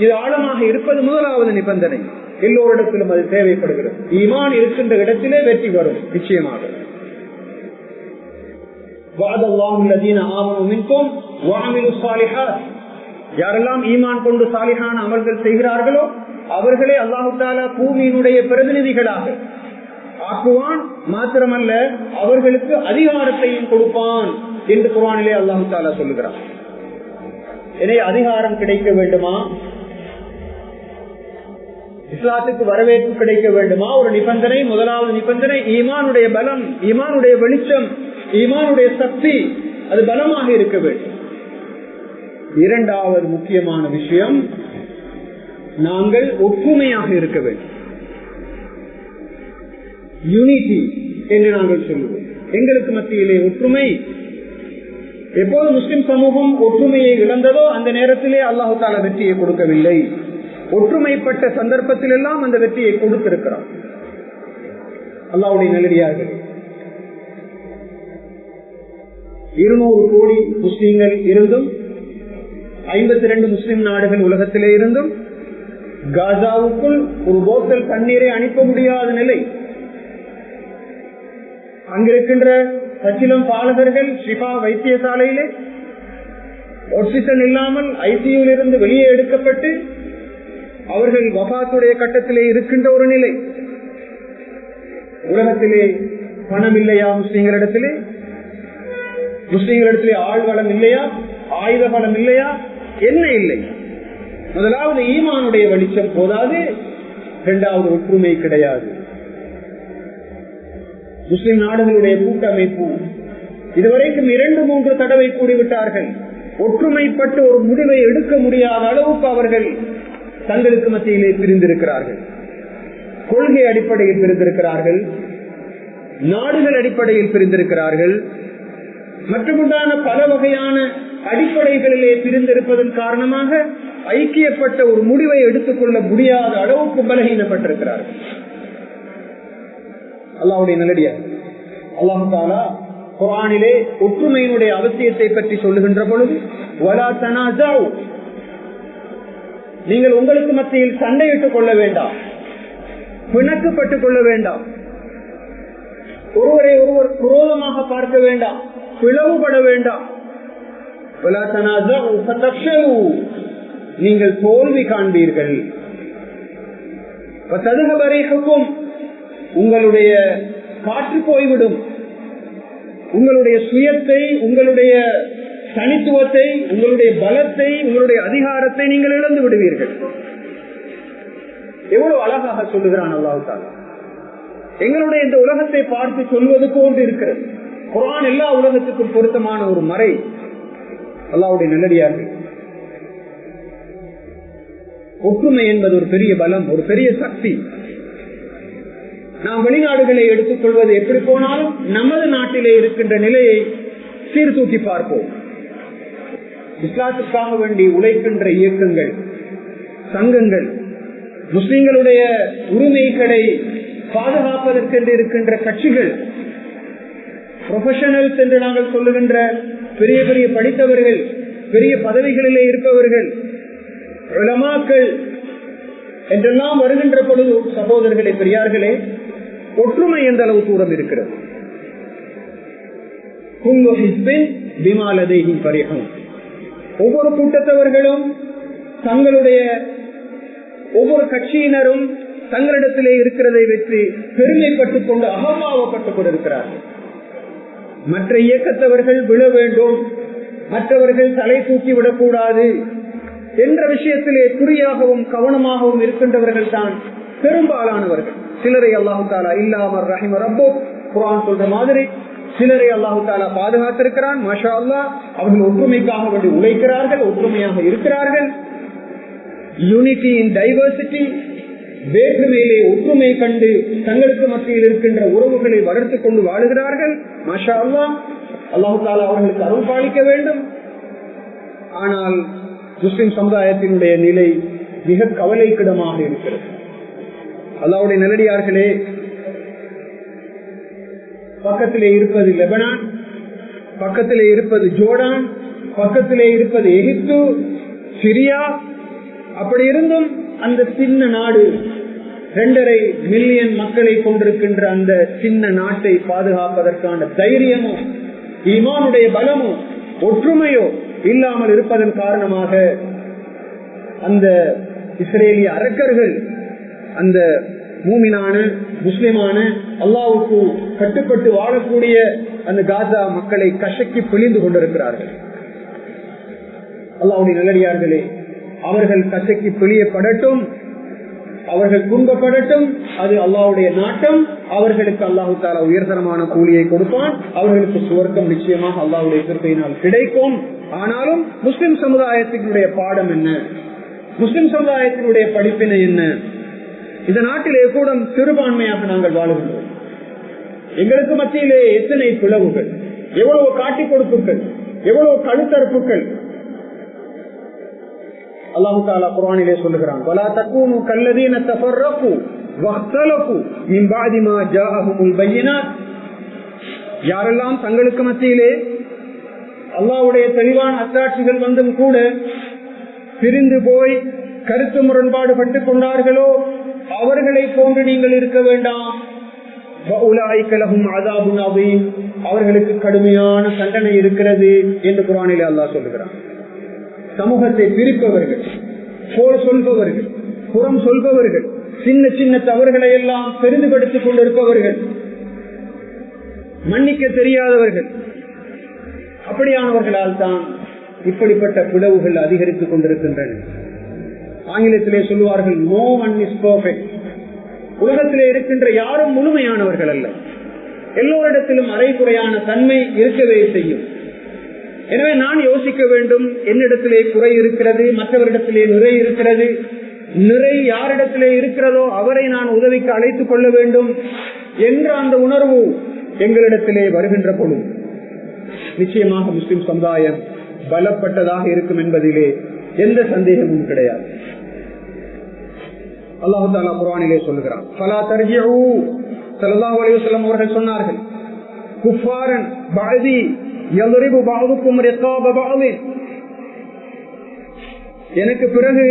இது ஆழமாக இருப்பது முதலாவது நிபந்தனை. எல்லோரிடத்திலும் அது தேவைப்படுகிறது. ஈமான் இருக்கின்ற இடத்திலே வெற்றி வரும் நிச்சயமாக. யாரெல்லாம் ஈமான் கொண்டு சாலிஹான அமல்கள் செய்கிறார்களோ அவர்களே அல்லாஹு தஆலா பூமியினுடைய பிரதிநிதிகளாக ஆக்குவான். மாத்திரமல்ல, அவர்களுக்கு அதிகாரத்தையும் கொடுப்பான் என்று குர்ஆனிலே அல்லாஹு தஆலா சொல்லுகிறார். எனவே அதிகாரம் கிடைக்க வேண்டுமா, இஸ்லாத்துக்கு வரவேற்பு கிடைக்க வேண்டுமா, ஒரு நிபந்தனை, முதலாவது நிபந்தனை ஈமானுடைய பலம், ஈமானுடைய வெளிச்சம், ஈமானுடைய சக்தி, அது பலமாக இருக்க வேண்டும். இரண்டாவது முக்கியமான விஷயம், நாங்கள் ஒற்றுமையாக இருக்க வேண்டும். யூனிட்டி என்று நாங்கள் சொல்லுவோம். எங்களுக்கு மத்தியிலே ஒற்றுமை. எப்போது முஸ்லிம் சமூகம் ஒற்றுமையை இழந்ததோ அந்த நேரத்திலே அல்லாஹ் தஆலா வெற்றியை கொடுக்கவில்லை. ஒற்றுமைப்பட்ட சந்தர்ப்பத்தில் எல்லாம் அந்த வெற்றியை கொடுத்திருக்கிறார். அல்லாஹ்வுடைய நல்லடியார்கள், 200 கோடி முஸ்லிம்கள் இருந்தும் 52 முஸ்லிம் நாடுகள் உலகத்திலே இருந்தும் காசாவுக்குள் ஒரு போத்தல் தண்ணீரை அனுப்ப முடியாத நிலை. அங்கிருக்கின்ற பச்சிலம் பாலகர்கள் ஷிஃபா வைத்தியசாலையிலே ஆக்சிஜன் இல்லாமல் ஐசியூவில் இருந்து வெளியே எடுக்கப்பட்டு அவர்கள் வஃபாத்துடைய கட்டத்திலே இருக்கின்ற ஒரு நிலை. உலகத்திலே பணம் இல்லையா முஸ்லிம்களிடத்திலே? முஸ்லிம்களிடத்திலே ஆள் வளம் இல்லையா? ஆயுத பலம் இல்லையா? என்ன இல்லை? முதலாவது ஈமானுடைய வெளிச்சம் போதாது, இரண்டாவது ஒற்றுமை கிடையாது. முஸ்லிம் நாடுகளுடைய கூட்டமைப்பு இதுவரைக்கும் 2-3 தடவை கூடிவிட்டார்கள். ஒற்றுமைப்பட்டு ஒரு முடிவை எடுக்க முடியாத அளவுக்கு அவர்கள் தங்களுக்கு மத்தியிலே பிரிந்திருக்கிறார்கள். கொள்கை அடிப்படையில் பிரிந்திருக்கிறார்கள், நாடுகள் அடிப்படையில் பிரிந்திருக்கிறார்கள், மற்றமுண்டான பல வகையான அடிப்படைகளிலே பிரிந்திருப்பதன் காரணமாக ஐக்கியப்பட்ட ஒரு முடிவை எடுத்துக்கொள்ள முடியாத அளவுக்கு பலகீனப்பட்டிருக்கிறார்கள். அல்லாஹ்வுடைய நல்லடியார் அல்லாஹ் தஆலா குர்ஆனிலே ஒற்றுமையினுடைய அவசியத்தை பற்றி சொல்லுகின்ற பொழுது வலா தனாஸு, நீங்கள் உங்களுக்கு மத்தியில் சண்டையிட்டுக் கொள்ள வேண்டாம், பிணக்கப்பட்டுக் கொள்ள வேண்டாம், ஒருவரை ஒருவர் குரோதமாக பார்க்க வேண்டாம், பிளவுபட வேண்டாம். வலா தனாஸு ஃபதஃஷலு, நீங்கள் தோல்வி காண்பீர்கள். வதذهب ريحكم, உங்களுடைய காற்று போய்விடும், உங்களுடைய சுயத்தை, உங்களுடைய தனித்துவத்தை, உங்களுடைய பலத்தை, உங்களுடைய அதிகாரத்தை நீங்கள் இழந்து விடுவீர்கள். எவ்வளவு அழகாக சொல்லுகிறான் அல்லாஹ் தஆலா. எங்களுடைய இந்த உலகத்தை பார்த்து சொல்வது போன்று இருக்கிறது. குர்ஆன் எல்லா உலகத்துக்கும் பொருத்தமான ஒரு மறை. அல்லாஹ்வுடைய நல்லடியார்கள், ஒற்றுமை என்பது ஒரு பெரிய பலம், ஒரு பெரிய சக்தி. நாம் வெளிநாடுகளை எடுத்துக் கொள்வது எப்படி போனாலும் நமது நாட்டிலே இருக்கின்ற நிலையை சீர்தூக்கி பார்ப்போம். இஸ்லாத்துக்காக வேண்டி உழைக்கின்ற இயக்கங்கள், சங்கங்கள், முஸ்லிம்களுடைய உரிமைகளை பாதுகாப்பதற்கென்று இருக்கின்ற கட்சிகள், ப்ரொஃபஷனல்ஸ் என்று நாங்கள் சொல்லுகின்ற பெரிய பெரிய படித்தவர்கள், பெரிய பதவிகளிலே இருப்பவர்கள், உலமாக்கள் என்றெல்லாம் வருகின்ற பொழுது சகோதரர்களே, பெரியார்களே, ஒற்றுமை எந்த அளவு தூரம் இருக்கிறது. ஒவ்வொரு கூட்டத்தவர்களும் தங்களுடைய ஒவ்வொரு கட்சியினரும் தங்களிடத்திலே இருக்கிறதை வெற்றி பெருமைப்பட்டுக் கொண்டு அகம்பாவப்பட்டுக் கொண்டிருக்கிறார்கள். மற்ற இயக்கத்தவர்கள் விழ வேண்டும், மற்றவர்கள் தலை தூக்கி விடக்கூடாது என்ற விஷயத்திலே குறியாகவும் கவனமாகவும் இருக்கின்றவர்கள் தான் பெரும்பாலானவர்கள். சிலரை அல்லாஹு தஆலா இல்லாம ரஹிம ரப்பு குர்ஆன் சொல்ற மாதிரி சிலரை அல்லாஹு தஆலா பாதுகாத்திருக்கிறான். மாஷா அல்லாஹ், அவர்கள் ஒற்றுமைக்காக வேண்டி உழைக்கிறார்கள், ஒற்றுமையாக இருக்கிறார்கள். யூனிட்டி இன் டைவர்சிட்டி, வேற்றுமையிலே ஒற்றுமை கண்டு தங்களுக்கு மத்தியில் இருக்கின்ற உறவுகளை வளர்த்துக் கொண்டு வாழுகிறார்கள். மாஷா அல்லாஹ், அல்லாஹு தஆலா அவர்களுக்கு அருள் பாலிக்க வேண்டும். ஆனால் முஸ்லிம் சமுதாயத்தினுடைய நிலை மிக கவலைக்கிடமாக இருக்கிறது. அல்லாஹ்வுடைய நல்லடியார்களே, பக்கத்திலே இருப்பது லெபனான், பக்கத்திலே இருப்பது ஜோர்டான், பக்கத்திலே இருப்பது எகிப்து, சிரியா. அப்படி இருந்தும் அந்த சின்ன நாடு, 2.5 மில்லியன் மக்களை கொண்டிருக்கின்ற அந்த சின்ன நாட்டை பாதுகாப்பதற்கான தைரியமோ, ஈமானுடைய பலமோ, ஒற்றுமையோ இல்லாமல் இருப்பதன் காரணமாக அந்த இஸ்ரேலிய அரக்கர்கள் அந்த மூமினான முஸ்லிமான அல்லாஹ்வுக்கு கட்டுப்பட்டு வாழக்கூடிய அந்த காசா மக்களை கசக்கி பிழிந்து கொண்டிருக்கிறார்கள். அல்லாஹ்வுடைய நல்லடியார்களே, அவர்கள் கசக்கி பிழியப்படட்டும், அவர்கள் துன்பப்படட்டும், அது அல்லாஹ்வுடைய நாட்டம். அவர்களுக்கு அல்லாஹு தஆலா உயர்தரமான கூலியை கொடுப்பான். அவர்களுக்கு சுவர்க்கம் நிச்சயமாக அல்லாஹ்வுடைய கிருபையினால் கிடைக்கும். ஆனாலும் முஸ்லிம் சமுதாயத்தினுடைய பாடம் என்ன, முஸ்லிம் சமுதாயத்தினுடைய படிப்பினை என்ன? இந்த நாட்டிலே கூட சிறுபான்மையாக நாங்கள் வாழுகின்றோம். எங்களுக்கு மத்தியிலே எத்தனை பிளவுகள், எவ்வளவு காட்டிக் கொடுப்புகள், எவ்வளவு கழுத்தறுப்புகள். அல்லாஹு தஆலா குர்ஆனிலே சொல்லுகிறான், வலா தகூனு கல்லதீன தஃபர்ரகு வஹ்தலஃபு மின் பஅதி மா ஜாஅஹுமுல் பையினாத். யாரெல்லாம் தங்களுக்கு மத்தியிலே அல்லாஹ்வுடைய தெளிவான அத்தாட்சிகள் வந்தும் கூட பிரிந்து போய் கருத்து முரண்பாடு பட்டுக் கொண்டார்களோ அவர்களை போன்று நீங்கள் இருக்க வேண்டாம். அவர்களுக்கு கடுமையான தண்டனை இருக்கிறது என்று குர்ஆனிலே அல்லாஹ் சொல்லுகிறான். சமூகத்தை பிரிப்பவர்கள், போர் சொல்பவர்கள், புறம் சொல்பவர்கள், சின்ன சின்ன தவறுகளை எல்லாம் பெரிதுபடுத்திக் கொண்டிருப்பவர்கள், மன்னிக்க தெரியாதவர்கள், அப்படியானவர்களால் தான் இப்படிப்பட்ட பிளவுகள் அதிகரித்துக் கொண்டிருக்கின்றன. ஆங்கிலத்திலே சொல்லுவார்கள், நோ ஒன் இஸ் பெர்ஃபெக்ட். உலகத்திலே இருக்கின்ற யாரும் முழுமையானவர்கள் அல்ல. எல்லோரிடத்திலும் அரைகுறையான தன்மை இருக்கவே செய்யும். எனவே நான் யோசிக்க வேண்டும், என்னிடத்திலே குறை இருக்கிறது, மற்றவரிடத்திலே நிறை இருக்கிறது. நிறை யாரிடத்திலே இருக்கிறதோ அவரை நான் உதவிக்கு அழைத்துக் கொள்ள வேண்டும் என்ற அந்த உணர்வு எங்களிடத்திலே வருகின்ற பொழுது நிச்சயமாக முஸ்லிம் சமுதாயம் பலப்பட்டதாக இருக்கும் என்பதிலே எந்த சந்தேகமும் கிடையாது. அல்லாஹ் தஆலா குர்ஆனிலே சொல்கிறான், ஃபலா தர்ஜிஊ, ஸல்லல்லாஹு அலைஹி வஸல்லம் அவர்கள் சொன்னார்கள், குஃபாரன் பஅதி யضربு பஅதுக்கும் ரிகாப பஅதி, எனக்கு பிறகு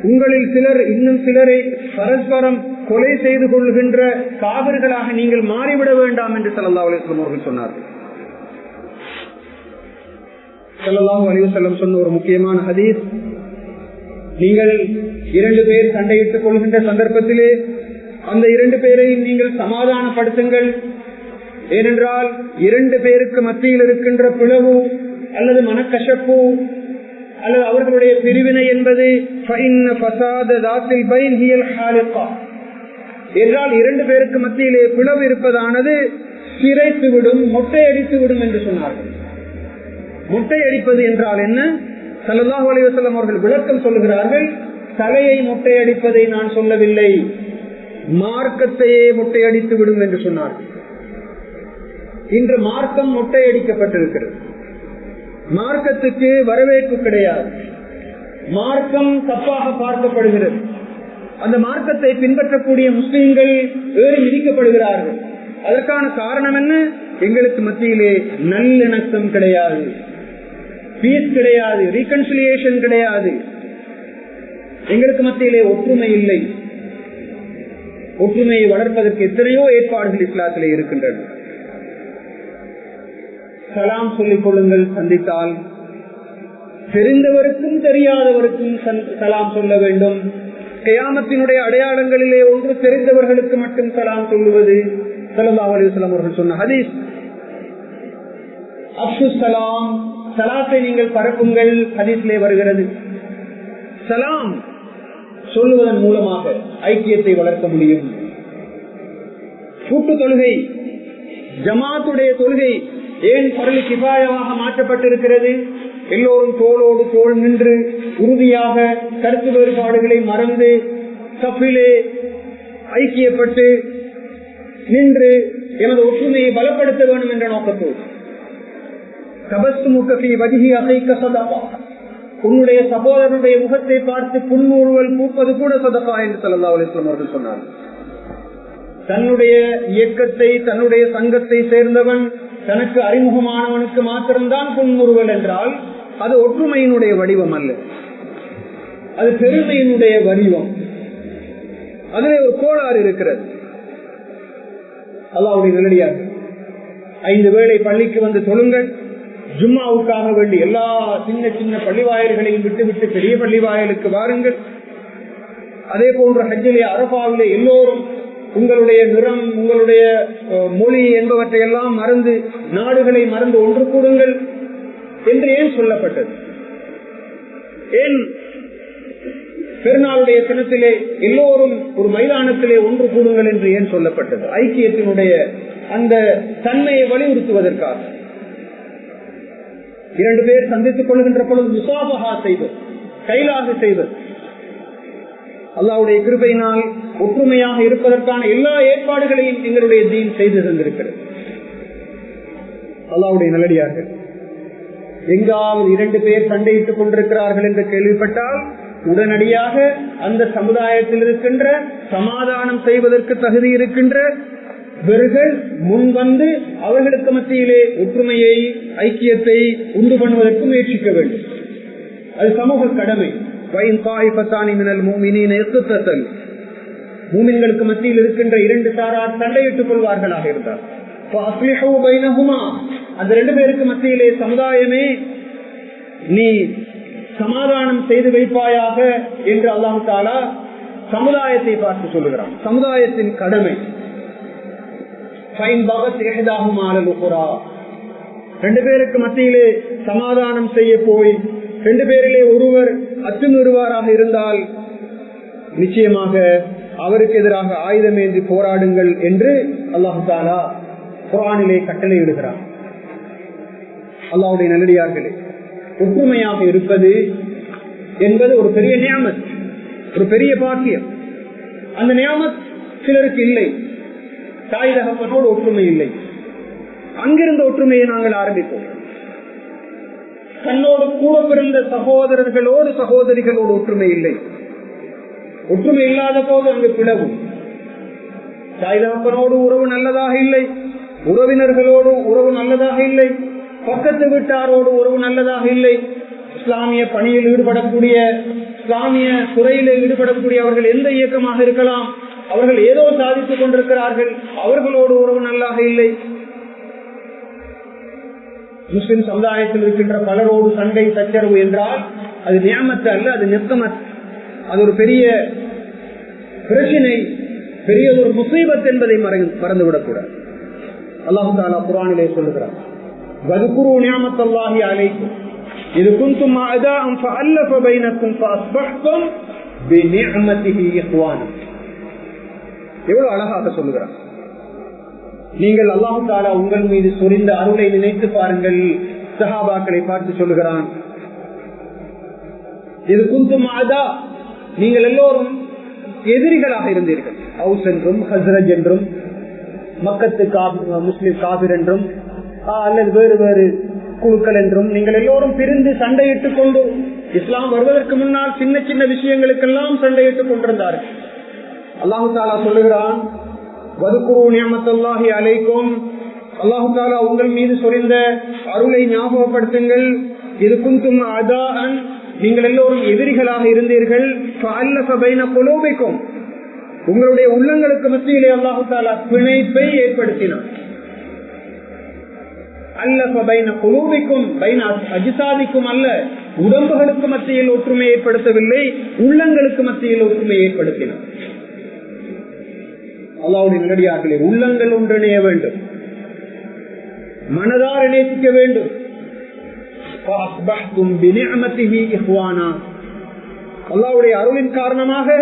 உங்களில் சிலர் இன்னும் சிலரை பரஸ்பரம் கொலை செய்து கொள்கின்ற காவிர்களாக நீங்கள் மாறிவிட வேண்டாம் என்று ஸல்லல்லாஹு அலைஹி வஸல்லம் அவர்கள் சொன்னார்கள். ஸல்லல்லாஹு அலைஹி வஸல்லம் சொன்ன ஒரு முக்கியமான ஹதீஸ், நீங்கள் 2 பேர் சண்டையிட்டுக் கொள்கின்ற சந்தர்ப்பத்திலே அந்த 2 பேரையும் நீங்கள் சமாதானப்படுத்துங்கள். ஏனென்றால் 2 பேருக்கு மத்தியில் இருக்கின்ற பிளவு அல்லது மனக்கசப்பு அல்லது அவர்களுடைய பிரிவினை என்பது என்றால் 2 பேருக்கு மத்தியிலே பிளவு இருப்பதானது சிரைத்துவிடும், மொட்டையடித்துவிடும் என்று சொன்னார்கள். மொட்டையடிப்பது என்றால் என்ன? ஸல்லல்லாஹு அலைஹி வஸல்லம் அவர்கள் விளக்கம் சொல்லுகிறார்கள், தலையை மொட்டையடிப்பதை நான் சொல்லவில்லை, மார்க்கத்தையே மொட்டையடித்து விடும் என்று சொன்னார்கள். இன்று மார்க்கம் மொட்டையடிக்கப்பட்டிருக்கிறது. மார்க்கத்துக்கு வரவேற்பு கிடையாது. மார்க்கம் தப்பாக பார்க்கப்படுகிறது. அந்த மார்க்கத்தை பின்பற்றக்கூடிய முஸ்லிம்கள் ஏறி மிதிக்கப்படுகிறார்கள். அதற்கான காரணம் என்ன? எங்களுக்கு மத்தியிலே நல்லிணக்கம் கிடையாது, பீஸ் கிடையாது, ரீகன்சிலியேஷன் கிடையாது. எங்களுக்கு மத்தியிலே ஒற்றுமை இல்லை. ஒற்றுமையை வளர்ப்பதற்கு எத்தனையோ ஏற்பாடுகள் இஸ்லாத்திலே இருக்கின்றன. சலாம் சொல்லிக் கொள்ளுங்கள், சந்தித்தால் தெரிந்தவருக்கும் தெரியாதவருக்கும் சலாம் சொல்ல வேண்டும். கியாமத்தினுடைய அடையாளங்களிலே ஒன்று தெரிந்தவர்களுக்கு மட்டும் சலாம் சொல்லுவது ஸல்லல்லாஹு அலைஹி வஸல்லம் அவர்கள் சொன்ன ஹதீஸ். அப்துஸ் சலாம், சலாத்தை நீங்கள் பரப்புங்கள், ஹதீஸிலே வருகிறது. சலாம் சொல்லுவதன் மூலமாக ஐக்கியத்தை வளர்க்க முடியும். கூட்டு தொழுகை, ஜமாத்துடைய தொழுகை ஏன் பரலி கிஃபாயாவாக மாற்றப்பட்டிருக்கிறது? எல்லோரும் தோளோடு தோள் நின்று உறுதியாக கருத்து வேறுபாடுகளை மறந்து சஃபிலே ஐக்கியப்பட்டு நின்று எனது ஒற்றுமையை பலப்படுத்த வேண்டும் என்ற நோக்கத்தோடு. உன்னுடைய சகோதரனுடைய முகத்தை பார்த்து புன்முறுவல் பூப்பது கூட சதகா என்று ஸல்லல்லாஹு அலைஹி வஸல்லம் அவர்கள் சொன்னார். தன்னுடைய இயக்கத்தை, தன்னுடைய சங்கத்தை சேர்ந்தவன், தனக்கு அறிமுகமானவனுக்கு மாத்திரம்தான் புன்முறுவல் என்றால் அது ஒற்றுமையினுடைய வடிவம் அல்ல, அது பெருமையினுடைய வடிவம். அதிலே ஒரு கோளாறு இருக்கிறது. அல்லாஹ்வுடைய நல்லடியார்கள், 5 வேளை பள்ளிக்கு வந்து தொழுங்கள், ஜும்மாவுக்காக வேண்டி எல்லா சின்ன சின்ன பள்ளிவாயல்களையும் விட்டுவிட்டு பெரிய பள்ளிவாயலுக்கு வாருங்கள். அதே போன்ற ஹஜ்ஜிலே அரபாவிலே எல்லோரும் உங்களுடைய நிறம், உங்களுடைய மொழி என்பவற்றை எல்லாம் மறந்து, நாடுகளை மறந்து ஒன்று கூடுங்கள் என்று ஏன் சொல்லப்பட்டது? ஏன் பெருநாளுடைய தினத்திலே எல்லோரும் ஒரு மைதானத்திலே ஒன்று கூடுங்கள் என்று ஏன் சொல்லப்பட்டது? ஐக்கியத்தினுடைய அந்த தன்மையை வலியுறுத்துவதற்காக. 2 பேர் சந்தித்துக் கொள்கின்ற பொழுது முசாபஹா செய்வது, கைலாக செய்வது, அல்லாஹ்வுடைய கிருபையினால் ஒற்றுமையாக இருப்பதற்கான எல்லா ஏற்பாடுகளையும் எங்களுடைய தீன் செய்து தந்திருக்கிறது. அல்லாஹ்வுடைய நல்லடியார்கள், எங்காவது 2 பேர் சண்டையிட்டுக் கொண்டிருக்கிறார்கள் என்று கேள்விப்பட்டால் உடனடியாக அந்த சமுதாயத்தில் இருக்கின்ற சமாதானம் செய்வதற்கு தகுதி இருக்கின்ற இவர்கள் முன்வந்து அவர்களுக்கு மத்தியிலே ஒற்றுமையை, ஐக்கியத்தை உண்டு பண்ணுவதற்கு முயற்சிக்க வேண்டும். அது சமூக கடமை. மூமின்களுக்கு மத்தியில் இருக்கின்ற 2 சாரார் சண்டையிட்டுக் கொள்வார்களாக இருந்தார், அந்த 2 பேருக்கு மத்தியிலே சமுதாயமே நீ சமாதானம் செய்து வைப்பாயாக என்று அல்லாஹ் தஆலா சமுதாயத்தை பார்த்து சொல்லுகிறான். சமுதாயத்தின் கடமை. 2 பேருக்கு மத்தியிலே சமாதானம் செய்ய போய் 2 பேரிலே ஒருவர் அத்துமீறுவாராக இருந்தால் நிச்சயமாக அவருக்கு எதிராக ஆயுதமேந்தி போராடுங்கள் என்று அல்லாஹ் தஆலா குர்ஆனிலே கட்டளையிடுகிறார். அல்லாஹ்வுடைய நல்லடியார்களே, ஒற்றுமையாக இருப்பது என்பது ஒரு பெரிய நியாமத், ஒரு பெரிய பாக்கியம். அந்த நியாமத் சிலருக்கு இல்லை. தாய் தகப்பனோடு ஒற்றுமை இல்லை. அங்கிருந்த ஒற்றுமையை நாங்கள் ஆரம்பிப்போம். தன்னோடு கூட பிறந்த சகோதரர்களோடு சகோதரிகளோடு ஒற்றுமை இல்லை. ஒற்றுமை இல்லாத போது அங்கு பிளவும். தாய் தகப்பனோடு உறவு நல்லதாக இல்லை, உறவினர்களோடு உறவு நல்லதாக இல்லை, பக்கத்து வீட்டாரோடு உறவு நல்லதாக இல்லை. இஸ்லாமிய பணியில் ஈடுபடக்கூடிய, இஸ்லாமிய துறையில் ஈடுபடக்கூடிய அவர்கள் எந்த இயக்கமாக இருக்கலாம், அவர்கள் ஏதோ சாதித்துக் கொண்டிருக்கிறார்கள், அவர்களோடு உறவு நல்லாக இல்லை. முஸ்லிம் சமுதாயத்தில் இருக்கின்ற பலரோடு சண்டை சச்சரவு என்றால் அது நியமத்து அல்ல, அது நித்தமத். அது ஒரு பெரிய பிரச்சினை, பெரிய ஒரு முசீபத் என்பதை மறந்துவிடக்கூடாது. அல்லாஹ் தஆலா குர்ஆனிலே சொல்லுகிறார், வذ்குரு நிஅமத்தல்லாஹி அலைக்கும் இذ குன்தும் அஅதாஅன் ஃபஅல்லஃப பைனக்கும் ஃபஅஸ்பஹ்தும் பிநிஅமதிஹி இஹ்வானா. எவ்வளவு அழகாக சொல்லுகிறார். நீங்கள் அல்லாஹ் தஆலா உங்கள் மீது சொரிந்த அருளை நினைத்து பாருங்கள். சஹாபாக்களை பார்த்து சொல்லுகிறான், இது குந்தும் அதா, நீங்கள் எல்லோரும் எதிரிகளாக இருந்தீர்கள். ஹவுஸ் என்றும் ஹஸ்ரஜ் என்றும் மக்கத்து முஸ்லிம் காபிர் என்றும் அல்லது வேறு வேறு குழுக்கள் என்றும் நீங்கள் எல்லோரும் பிரிந்து சண்டையிட்டுக் கொண்டு, இஸ்லாம் வருவதற்கு முன்னால் சின்ன சின்ன விஷயங்களுக்கெல்லாம் சண்டையிட்டுக் கொண்டிருந்தார்கள். அல்லாஹு தஆலா சொல்லுகிறான், வذ்குரு நிஅமத்தல்லாஹி அலைக்கும், அல்லாஹு தஆலா உங்கள் மீது சொரிந்த அருளை ஞாபகப்படுத்துங்கள். இது குந்தும் அதாஅன், நீங்கள் எல்லோரும் எதிரிகளாக இருந்தீர்கள். ஃபஅல்லஃப பைன குலூபிக்கும், உங்களுடைய உள்ளங்களுக்கு மத்தியிலே அல்லாஹு தஆலா பிணைப்பை ஏற்படுத்தினார். அல்லஃப பைன குலூபிக்கும் பைன அஜ்சாதிக்கும் அல்ல, உடம்புகளுக்கு மத்தியில் ஒற்றுமை ஏற்படுத்தவில்லை, உள்ளங்களுக்கு மத்தியில் ஒற்றுமை ஏற்படுத்தினார். அல்லாஹ்வுடைய நல்லடியார்களே, உள்ளங்கள் ஒன்றிணைய வேண்டும், மனதார் இணைக்க வேண்டும். அல்லாஹ்வுடைய அருளின் காரணமாக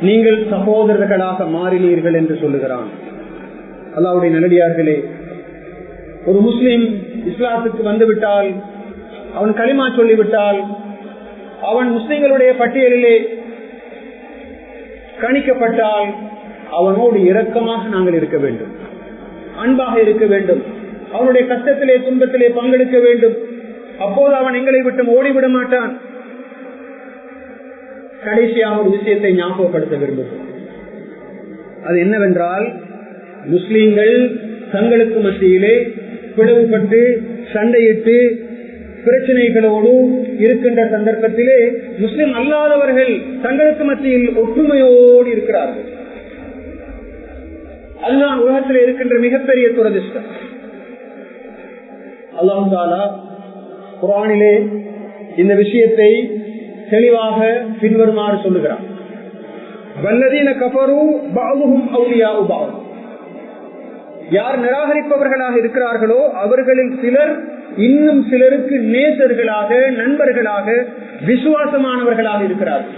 நீங்கள் சகோதரர்களாக மாறினீர்கள் என்று சொல்லுகிறான். அல்லாஹ்வுடைய நல்லடியார்களே, ஒரு முஸ்லிம் இஸ்லாத்துக்கு வந்துவிட்டால், அவன் கலிமா சொல்லிவிட்டால், அவன் முஸ்லிம்களுடைய பட்டியலிலே கணிக்கப்பட்டால் அவனோடு இரக்கமாக நாங்கள் இருக்க வேண்டும், அன்பாக இருக்க வேண்டும், அவனுடைய கஷ்டத்திலே துன்பத்திலே பங்கெடுக்க வேண்டும். அப்போது அவன் எங்களை விட்டு ஓடிவிட மாட்டான். கடைசியாக ஒரு விஷயத்தை ஞாபகப்படுத்த விரும்புகிறோம். அது என்னவென்றால், முஸ்லீம்கள் தங்களுக்கு மத்தியிலே பிளவுபட்டு சண்டையிட்டு பிரச்சனைகளோடு இருக்கின்ற சந்தர்ப்பத்திலே முஸ்லிம் அல்லாதவர்கள் தங்களுக்கு மத்தியில் ஒற்றுமையோடு இருக்கிறார்கள். அதுதான் உலகத்தில் இருக்கின்ற மிகப்பெரிய துரதிர்ஷ்டம். அல்லாஹ் தஆலா குர்ஆனிலே இந்த விஷயத்தை தெளிவாக பின்வருமாறு சொல்லுகிறார், வல்லதீன கஃபரு பஅதுஹும் அவுலியாஉ பஅத். யார் நிராகரிப்பவர்களாக இருக்கிறார்களோ அவர்களில் சிலர் இன்னும் சிலருக்கு நேசர்களாக, நண்பர்களாக, விசுவாசமானவர்களாக இருக்கிறார்கள்.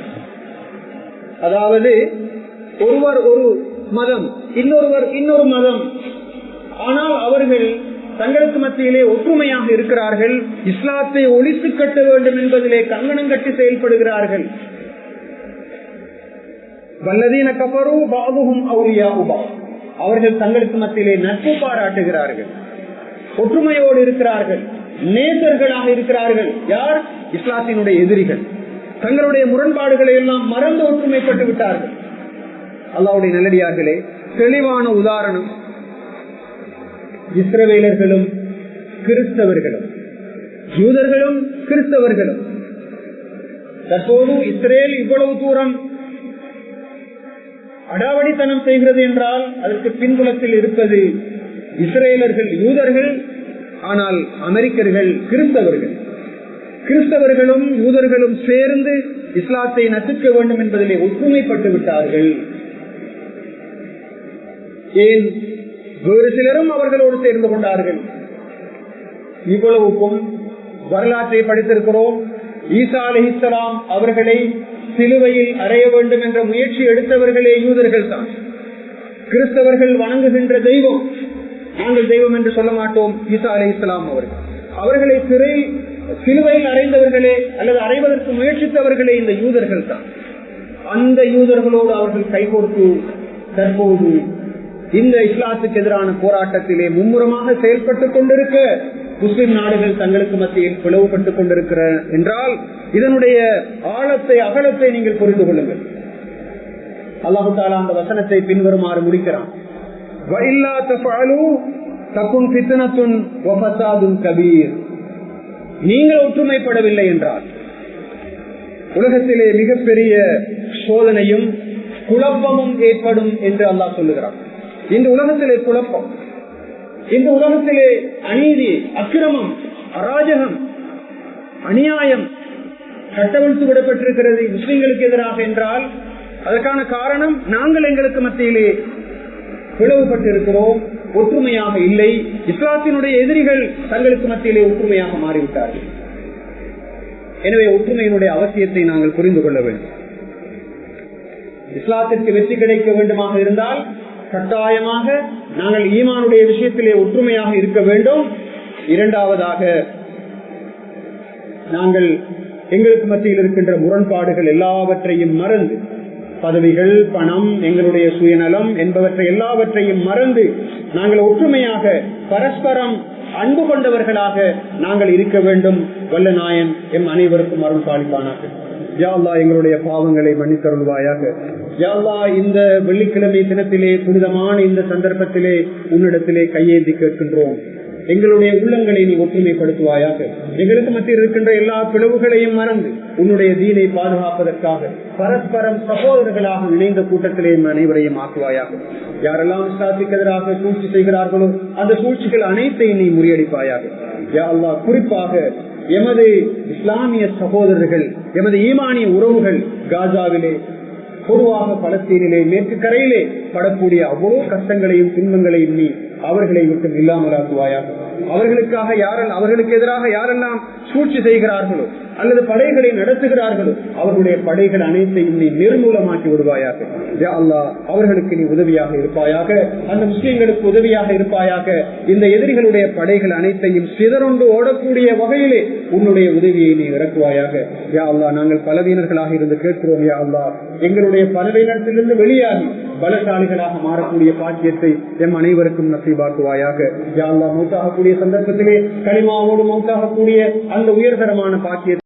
அதாவது ஒருவர் ஒரு மதம், இன்னொருவர் இன்னொரு மதம், ஆனால் அவர்கள் தங்களுக்கு மத்தியிலே ஒற்றுமையாக இருக்கிறார்கள். இஸ்லாத்தை ஒழித்து கட்ட வேண்டும் என்பதிலே கங்கணம் கட்டி செயல்படுகிறார்கள். வல்லதீன கஃபரு பஅதுஹும் அவுலியாஉ பஅத். அவர்கள் தங்களுக்கு மத்தியிலே நட்பு பாராட்டுகிறார்கள், ஒற்றுமையோடு இருக்கிறார்கள், நேசர்களாக இருக்கிறார்கள். யார்? இஸ்லாத்தினுடைய எதிரிகள். தங்களுடைய முரண்பாடுகளை எல்லாம் மறந்து ஒற்றுமைப்பட்டு விட்டார்கள். அல்லாஹ்வுடைய நல்லடியார்களே, தெளிவான உதாரணம் இஸ்ரவேலர்களும் கிறிஸ்தவர்களும், யூதர்களும் கிறிஸ்தவர்களும். தற்போது இஸ்ரேல் இவ்வளவு தூரம் அடாவடித்தனம் செய்கிறது என்றால் அதற்கு பின்புலத்தில் இருப்பது இஸ்ரேலர்கள், யூதர்கள். ஆனால் அமெரிக்கர்கள் கிறிஸ்தவர்கள். கிறிஸ்தவர்களும் யூதர்களும் சேர்ந்து இஸ்லாத்தை நசுக்க வேண்டும் என்பதிலே ஒற்றுமைப்பட்டு விட்டார்கள். ஏன்? வேறு சிலரும் அவர்களோடு சேர்ந்து கொண்டார்கள். இவ்வளவுக்கும் வரலாற்றை படித்திருக்கிறோம். ஈசா அலைஹிஸ்ஸலாம் அவர்களை சிலுவையில் அறைய வேண்டும் என்ற முயற்சி எடுத்தவர்களே யூதர்கள் தான். கிறிஸ்தவர்கள் வணங்குகின்ற தெய்வம் நாங்கள் தெய்வம் என்று சொல்ல மாட்டோம். ஈசா அலைஹிஸ்ஸலாம் அவர்களை சிலுவையில் அறைந்தவர்களே அல்லது அறைவதற்கு முயற்சித்தவர்களே இந்த யூதர்கள் தான். அந்த யூதர்களோடு அவர்கள் கைகோர்த்து தற்போது இந்த இஸ்லாத்துக்கு எதிரான போராட்டத்திலே மும்முரமாக செயல்பட்டுக் கொண்டிருக்க முஸ்லிம் நாடுகள் தங்களுக்கு மத்தியில் பிளவுபட்டுக் கொண்டிருக்கிற என்றால் இதனுடைய ஆழத்தை அகலத்தை நீங்கள் புரிந்து கொள்ளுங்கள். அல்லாஹு தஆலா அந்த வசனத்தை பின்வருமாறு முடிக்கிறான். வஇல்லா தஃஅலு தகுன் ஃபித்னத்துன் வ ஃபஸாதுன் கபீர். நீங்கள் ஒற்றுமைப்படவில்லை என்றால் உலகத்திலே மிகப்பெரிய சோதனையும் குழப்பமும் ஏற்படும் என்று அல்லாஹ் சொல்லுகிறான். இந்த உலகத்திலே குழப்பம், இந்த உலகத்திலே அநீதி, அக்கிரமம், அராஜகம், அநியாயம் கட்டவிழ்த்து விடப்பட்டிருக்கிறது முஸ்லிம்களுக்கு எதிராக என்றால் அதற்கான காரணம் நாங்கள் எங்களுக்கு மத்தியிலே பிளவுபட்டிருக்கிறோம், ஒற்றுமையாக இல்லை. இஸ்லாத்தினுடைய எதிரிகள் தங்களுக்கு மத்தியிலே ஒற்றுமையாக மாறிவிட்டார்கள். எனவே ஒற்றுமையினுடைய அவசியத்தை நாங்கள் புரிந்து கொள்ள வேண்டும். இஸ்லாத்திற்கு வெற்றி கிடைக்க வேண்டுமாக இருந்தால் கட்டாயமாக நாங்கள் ஈமானுடைய விஷயத்திலே ஒற்றுமையாக இருக்க வேண்டும். இரண்டாவதாக நாங்கள் எங்களுக்கு மத்தியில் இருக்கின்ற முரண்பாடுகள் எல்லாவற்றையும் மறந்து, பதவிகள், பணம், எங்களுடைய சுயநலம் என்பவற்றை எல்லாவற்றையும் மறந்து நாங்கள் ஒற்றுமையாக பரஸ்பரம் அன்பு கொண்டவர்களாக நாங்கள் இருக்க வேண்டும். வல்ல நாயன் எம் அனைவருக்கும் அருள் பாலிப்பானாக. யா அல்லாஹ் எங்களுடைய பாவங்களை மன்னித்தருள்வாயாக. யா அல்லாஹ் இந்த வெள்ளிக்கிழமை தினத்திலே புனிதமான இந்த சந்தர்ப்பத்திலே உன்னிடத்திலே கையேந்தி கேட்கின்றோம். எங்களுடைய உள்ளங்களை நீ ஒற்றுமைப்படுத்துவாயாக. எங்களுக்கு மத்தியில் இருக்கின்ற எல்லா பிளவுகளையும் மறந்து உன்னுடைய தீனை பாதுகாப்பதற்காக பரஸ்பரம் சகோதரர்களாக இணைந்த கூட்டத்திலே அனைவரையும் ஆக்குவாயாக. யாரெல்லாம் இஸ்லாத்துக்கு எதிராக சூழ்ச்சி செய்கிறார்களோ அந்த சூழ்ச்சிகள் அனைத்தையும் நீ முறியடிப்பாயாக. யா அல்லாஹ் குறிப்பாக எமது இஸ்லாமிய சகோதரர்கள், எமது ஈமானிய உறவுகள் காசாவிலே, பொதுவாக பலஸ்தீனிலே, மேற்கு கரையிலே படக்கூடிய அவ்வளவு கஷ்டங்களையும் துன்பங்களையும் நீ அவர்களை விட்டு இல்லாமலாக்குவாயாக. அவர்களுக்கு எதிராக யாரெல்லாம் சூழ்ச்சி செய்கிறார்களோ அல்லது படைகளை நடத்துகிறார்களோ அவர்களுடைய படைகள் அனைத்தையும் நீ நிர்மூலமாக்கி விடுவாயாக. யா அல்லாஹ் அவர்களுக்கு நீ உதவியாக இருப்பாயாக. அந்த முஸ்லிம்களுக்கு உதவியாக இருப்பாயாக. இந்த எதிரிகளுடைய படைகள் அனைத்தையும் சிதறொண்டு ஓடக்கூடிய வகையிலே உன்னுடைய உதவியை நீ இறக்குவாயாக. யா அல்லாஹ் நாங்கள் பலவீனர்களாக இருந்து கேட்கிறோம். யா அல்லாஹ் எங்களுடைய பலவீனத்திலிருந்து வெளியாகி பலசாலிகளாக மாறக்கூடிய பாக்கியத்தை எம் அனைவருக்கும் நசீபாக்குவாயாக. யா அல்லாஹ் மௌத்தாகக்கூடிய சந்தர்ப்பத்திலே கலிமாவோடு மௌத்தாகக்கூடிய அந்த உயர்தரமான பாக்கியத்தை